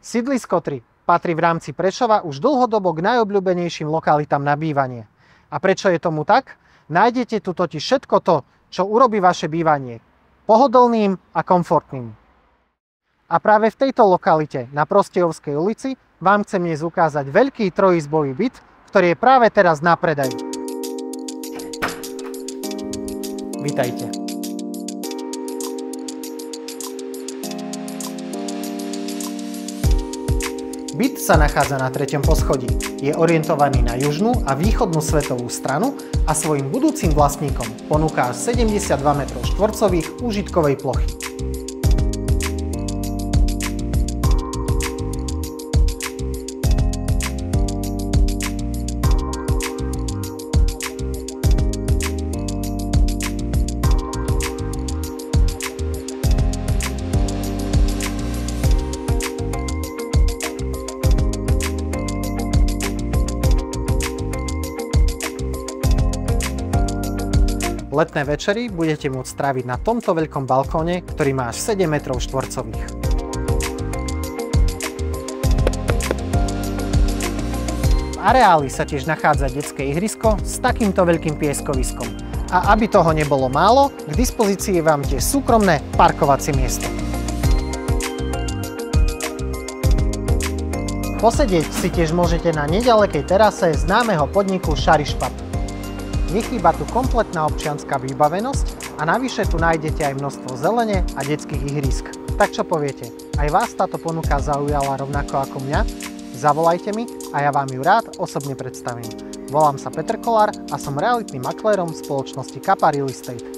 Sídlisko 3 patrí v rámci Prešova už dlhodobo k najobľúbenejším lokalitám na bývanie. A prečo je tomu tak? Nájdete tu totiž všetko to, čo urobí vaše bývanie pohodlným a komfortným. A práve v tejto lokalite na Prostejovskej ulici vám chcem dnes ukázať veľký trojizbový byt, ktorý je práve teraz na predaj. Vítajte. Byt sa nachádza na 3. poschodí. Je orientovaný na južnú a východnú svetovú stranu a svojim budúcim vlastníkom ponúka až 72 m2 užitkovej plochy. Letné večery budete môcť stráviť na tomto veľkom balkóne, ktorý má až 7 m2. V areáli sa tiež nachádza detské ihrisko s takýmto veľkým pieskoviskom. A aby toho nebolo málo, k dispozícii je vám tiež súkromné parkovacie miesto. Posedieť si tiež môžete na nedalekej terase známeho podniku Šarišpat. Nechýba tu kompletná občianska vybavenosť a navyše tu nájdete aj množstvo zelene a detských ihrísk. Tak čo poviete, aj vás táto ponuka zaujala rovnako ako mňa? Zavolajte mi a ja vám ju rád osobne predstavím. Volám sa Peter Kolár a som realitným maklérom spoločnosti Kappa Real Estate.